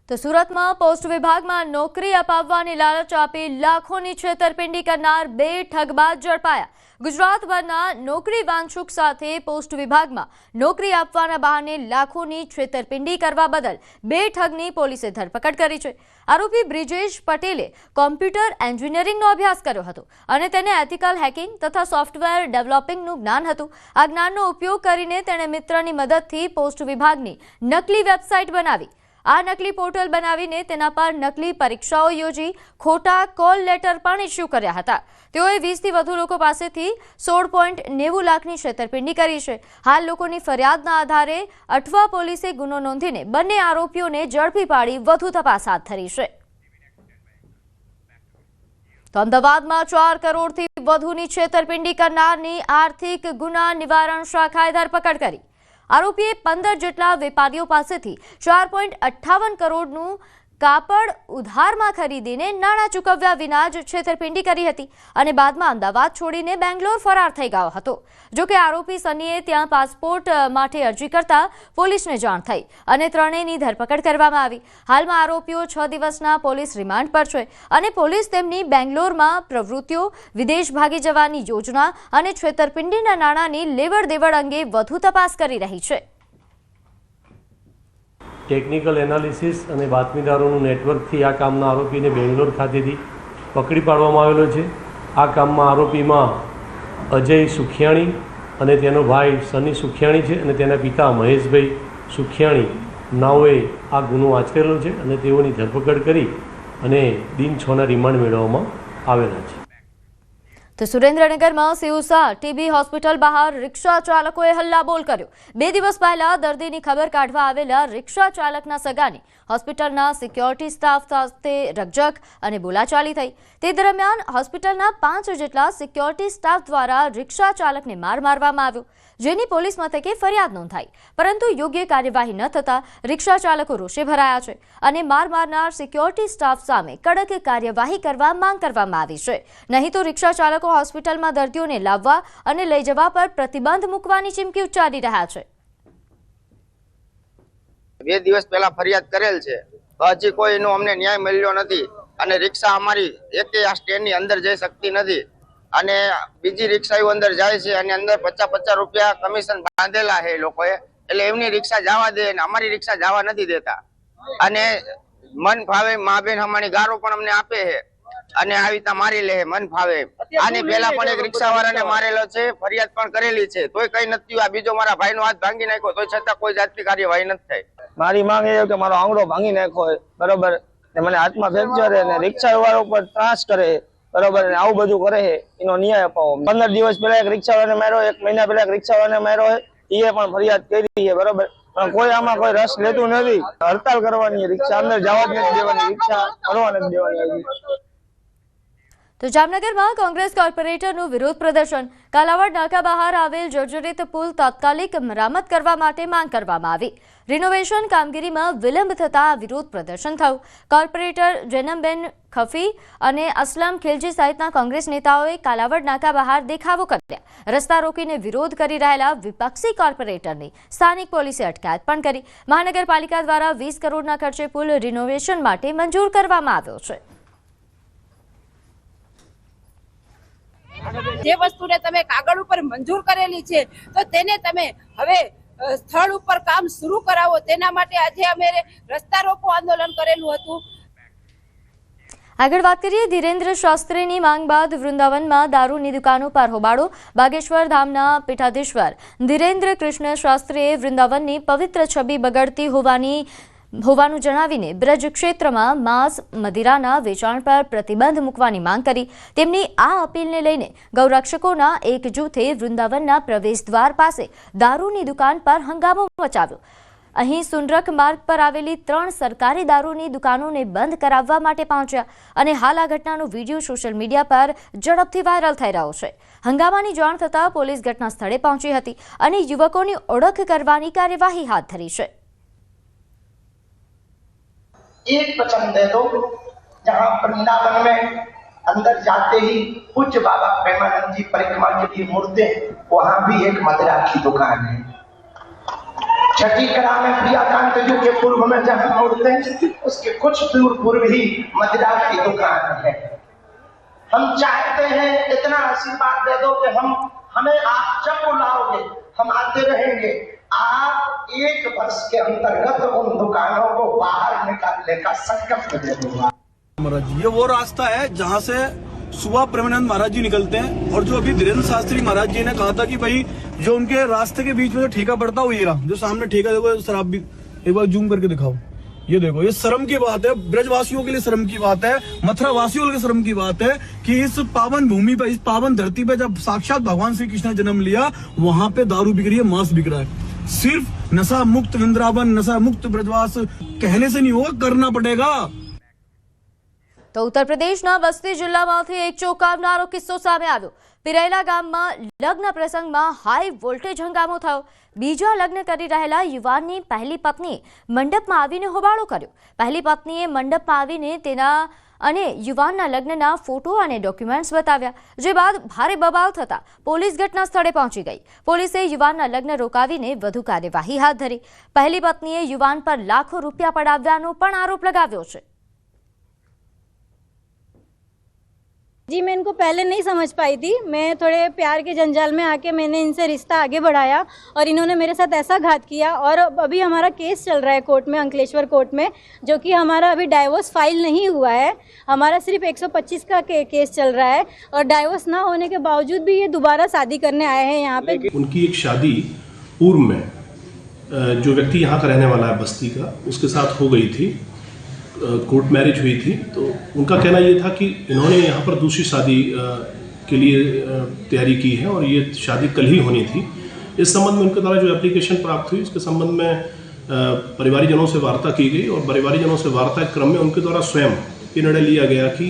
તો સુરતમાં પોસ્ટ વિભાગમાં નોકરી અપાવવાની લાલચ આપી લાખોની છેતરપિંડી કરનાર બે ઠગબાજ ઝડપાયા। ગુજરાતભરના નોકરી વાંછુક સાથે પોસ્ટ વિભાગમાં નોકરી આપવાના બહાને લાખોની છેતરપિંડી કરવા બદલ બે ઠગની પોલીસે ધરપકડ કરી છે। આરોપી બ્રિજેશ પટેલે કોમ્પ્યુટર એન્જિનિયરિંગનો અભ્યાસ કર્યો હતો અને તેને એથિકલ હેકિંગ તથા સોફ્ટવેર ડેવલપિંગનું જ્ઞાન હતું। આ જ્ઞાનનો ઉપયોગ કરીને તેણે મિત્રની મદદથી પોસ્ટ વિભાગની નકલી વેબસાઇટ બનાવી। આ નકલી પોર્ટલ બનાવીને તેના પર નકલી પરીક્ષાઓ યોજી ખોટા કોલ લેટર પણ ઇસ્યુ કર્યા હતા। તેઓએ 20થી વધુ લોકો પાસેથી 16.90 લાખની છેતરપિંડી કરી છે। હાલ લોકોની ફરિયાદના આધારે અઠવા પોલીસે ગુનો નોંધીને બંને આરોપીઓને ઝડપી પાડી વધુ તપાસ હાથ ધરી છે। તો અમદાવાદમાં 4 કરોડથી વધુની છેતરપિંડી કરનારની આર્થિક ગુના નિવારણ શાખાએ ધરપકડ કરી। આરોપીએ 15 જેટલા વેપારીઓ પાસેથી 4.58 કરોડનું કાપડ ઉધારમાં ખરીદીને નાણાં ચૂકવ્યા વિના જ છેતરપિંડી કરી હતી અને બાદમાં અમદાવાદ છોડીને બેંગ્લોર ફરાર થઈ ગયો હતો। જોકે આરોપી સનીએ ત્યાં પાસપોર્ટ માટે અરજી કરતા પોલીસને જાણ થઈ અને ત્રણેયની ધરપકડ કરવામાં આવી। હાલમાં આરોપીઓ 6 દિવસના પોલીસ રિમાન્ડ પર છે અને પોલીસ તેમની બેંગ્લોરમાં પ્રવૃત્તિઓ, વિદેશ ભાગી જવાની યોજના અને છેતરપિંડીના નાણાંની લેવડ દેવડ અંગે વધુ તપાસ કરી રહી છે। ટેકનિકલ એનાલિસિસ અને બાતમીદારોનું નેટવર્કથી આ કામના આરોપીને બેંગ્લોર ખાતેથી પકડી પાડવામાં આવેલો છે। આ કામમાં આરોપીમાં અજય સુખિયાણી અને તેનો ભાઈ સની સુખિયાણી છે અને તેના પિતા મહેશભાઈ સુખિયાણી નાઓએ આ ગુનો આચરેલો છે અને તેઓની ધરપકડ કરી અને દિન 6ના રિમાન્ડ મેળવવામાં આવેલા છે। તો સુરેન્દ્રનગરમાં સિયુસા ટીબી હોસ્પિટલ બહાર રિક્ષા ચાલકોએ હલ્લાબોલ કર્યો। 2 દિવસ પહેલા દર્દીની ખબર કાઢવા આવેલા રિક્ષા ચાલકના સગાની હોસ્પિટલના સિક્યોરિટી સ્ટાફ સાથે રકઝક અને બોલાચાલી થઈ। તે દરમિયાન હોસ્પિટલના 5 જેટલા સિક્યોરિટી સ્ટાફ દ્વારા રિક્ષા ચાલકને માર મારવામાં આવ્યો, જેની પોલીસ મથકે ફરિયાદ નોંધાઈ, પરંતુ યોગ્ય કાર્યવાહી ન થતા રિક્ષા ચાલકો રોષે ભરાયા છે અને માર મારનાર સિક્યોરિટી સ્ટાફ સામે કડક કાર્યવાહી કરવા માંગ કરવામાં આવી છે। નહીં તો રિક્ષા ચાલકો હોસ્પિટલમાં દર્દીઓને લાવવા અને લઈ જવા પર પ્રતિબંધ મૂકવાની ચીમકી ઉચ્ચારી રહ્યા છે। 2 દિવસ પહેલા ફરિયાદ કરેલ છે, હજી કોઈનો અમને ન્યાય મળ્યો નથી અને રિક્ષા અમારી એકે આ સ્ટેન્ડની અંદર જઈ શકતી નથી અને બીજી રિક્ષાઓ અંદર જાય છે અને અંદર 50-50 રૂપિયા કમિશન બાંધેલા છે લોકોએ, એટલે એમની રિક્ષા જવા દે અને અમારી રિક્ષા જવા નથી દેતા અને મન ફાવે મા બેન અમારી ગારો પણ અમને આપે છે અને આવી રીતે મારી લે મન ફાવે। આની પહેલા પણ એક રિક્ષાવાળાને મારેલો છે, ફરિયાદ પણ કરેલી છે, તોય કઈ નથી। આ બીજો મારા ભાઈનો હાથ ભાંગી નાખ્યો, તોય છતાં કોઈ જાતની કાર્યવાહી નથી થઈ। મારી માંગ એ કે મારો આંગળો ભાંગી નાખ્યો બરોબર, મને હાથમાં ફ્રેક્ચર અને રિક્ષા વાળા ઉપર ત્રાસ કરે બરોબર, આવું બધું કરે છે, એનો ન્યાય અપાવો। 15 દિવસ પહેલા એક રિક્ષાવાળાને માર્યો, 1 મહિના પહેલા એક રિક્ષાવાળાને માર્યો, એ પણ ફરિયાદ કરી છે બરોબર, પણ કોઈ આમાં કોઈ રસ લેતું નથી। હડતાલ કરવાની, રિક્ષા અંદર જવા જ નથી દેવાની, રિક્ષા ફરવા નથી દેવાની। તો જામનગરમાં કોંગ્રેસ કોર્પોરેટરનું વિરોધ પ્રદર્શન। કાલાવડ નાકા બહાર આવેલ જર્જરિત પુલ તાત્કાલિક મરામત કરવા માટે માંગ કરવામાં આવી। રિનોવેશન કામગીરીમાં વિલંબ થતા વિરોધ પ્રદર્શન થયું। કોર્પોરેટર જૈનમબેન ખફી અને અસલમ ખિલજી સહિતના કોંગ્રેસ નેતાઓએ કાલાવડ નાકા બહાર દેખાવો કર્યા। રસ્તા રોકીને વિરોધ કરી રહેલા વિપક્ષી કોર્પોરેટરની સ્થાનિક પોલીસે અટકાયત પણ કરી। મહાનગરપાલિકા દ્વારા 20 કરોડના ખર્ચે પુલ રિનોવેશન માટે મંજૂર કરવામાં આવ્યો છે। જે વસ્તુને તમે કાગળ ઉપર મંજૂર કરેલી છે તો તેને તમે હવે સ્થળ ઉપર કામ શરૂ કરાવો, તેના માટે આજે અમે રસ્તા રોકો આંદોલન કરેલું હતું। આગળ વાત કરીએ ધીરેન્દ્ર શાસ્ત્રીની માંગ બાદ વૃંદાવનમાં દારૂની દુકાનો પર હોબાળો। બાગેશ્વર ધામના પીઠાધીશ્વર ધીરેન્દ્ર કૃષ્ણ શાસ્ત્રીએ વૃંદાવનની પવિત્ર છબી બગડતી હોવાનું જણાવીને બ્રજ ક્ષેત્રમાં માંસ મદિરાના વેચાણ પર પ્રતિબંધ મૂકવાની માંગ કરી। તેમની આ અપીલને લઈને ગૌરક્ષકોના એક જૂથે વૃંદાવનના પ્રવેશદ્વાર પાસે દારૂની દુકાન પર હંગામો મચાવ્યો। અહીં સુનરક માર્ગ પર આવેલી 3 સરકારી દારૂની દુકાનોને બંધ કરાવવા માટે પહોંચ્યા અને હાલ આ ઘટનાનો વિડીયો સોશિયલ મીડિયા પર ઝડપથી વાયરલ થઈ રહ્યો છે। હંગામાની જાણ થતાં પોલીસ ઘટના સ્થળે પહોંચી હતી અને યુવકોની ઓળખ કરવાની કાર્યવાહી હાથ ધરી છે। एक वचन दे दो, जहाँ वृंदावन में अंदर जाते ही पूज्य बाबा प्रेमानंद जी परिक्रमा के लिए मुड़ते हैं, वहाँ भी एक मदिरा की दुकान है। छठी कला में प्रियाकांत जी के पूर्व में जहाँ उड़ते हैं उसके कुछ दूर पूर्व ही मदिरा की दुकान है। हम चाहते हैं इतना आशीर्वाद दे दो कि हमें आप जब बुलाओगे हम आते रहेंगे। आप 1 वर्ष के अंतर्गत उन दुकानों को बाहर निकालने का संकल्प ले दूंगा। महाराज जी, ये वो रास्ता है जहाँ से सुबह प्रेमानंद महाराज जी निकलते हैं, और जो अभी धीरेन्द्र शास्त्री महाराज जी ने कहा था कि भाई जो उनके रास्ते के बीच में जो ठेका पड़ता है वो ये रहा, जो सामने ठेका देखो शराब भी, एक बार जूम करके दिखाओ, ये देखो, ये शर्म की बात है, ब्रजवासियों के लिए शर्म की बात है, मथुरा वासियों के लिए शर्म की बात है कि इस पावन भूमि पर, इस पावन धरती पे जब साक्षात भगवान श्री कृष्ण ने जन्म लिया, वहां पे दारू बिक रही है, मांस बिक रहा है। सिर्फ नशा मुक्त वृंदावन, नशा मुक्त ब्रजवास कहने से नहीं होगा, करना पड़ेगा। તો ઉત્તર પ્રદેશના બસ્તી જિલ્લામાંથી એક ચોંકાવનારો કિસ્સો સામે આવ્યો। પિરેલા ગામમાં લગ્ન પ્રસંગમાં હાઈ વોલ્ટેજ હંગામો થયો। બીજા લગ્ન કરી રહેલા યુવાનની પહેલી પત્નીએ મંડપમાં આવીને હોબાળો કર્યો। પહેલી પત્નીએ મંડપમાં આવીને તેના અને યુવાનના લગ્નના ફોટો અને ડોક્યુમેન્ટ્સ બતાવ્યા, જે બાદ ભારે બબાલ થતા પોલીસ ઘટના સ્થળે પહોંચી ગઈ। પોલીસે યુવાનના લગ્ન રોકાવીને વધુ કાર્યવાહી હાથ ધરી। પહેલી પત્નીએ યુવાન પર લાખો રૂપિયા પડાવ્યાનો પણ આરોપ લગાવ્યો છે। जी, मैं इनको पहले नहीं समझ पाई थी। मैं थोड़े प्यार के जंजाल में आके मैंने इनसे रिश्ता आगे बढ़ाया और इन्होंने मेरे साथ ऐसा घात किया। और अभी हमारा केस चल रहा है कोर्ट में, अंकलेश्वर कोर्ट में, जो कि हमारा अभी डाइवोर्स फाइल नहीं हुआ है। हमारा सिर्फ 125 का केस चल रहा है और डाइवोर्स ना होने के बावजूद भी ये दोबारा शादी करने आए हैं यहाँ पे। उनकी एक शादी पूर्व में जो व्यक्ति यहाँ का रहने वाला है बस्ती का, उसके साथ हो गई थी, कोर्ट मैरिज हुई थी। तो उनका कहना ये था कि इन्होंने यहाँ पर दूसरी शादी के लिए तैयारी की है और ये शादी कल ही होनी थी। इस संबंध में उनके द्वारा जो एप्लीकेशन प्राप्त हुई, उसके संबंध में परिवारीजनों से वार्ता की गई और परिवारीजनों से वार्ता के क्रम में उनके द्वारा स्वयं ये निर्णय लिया गया कि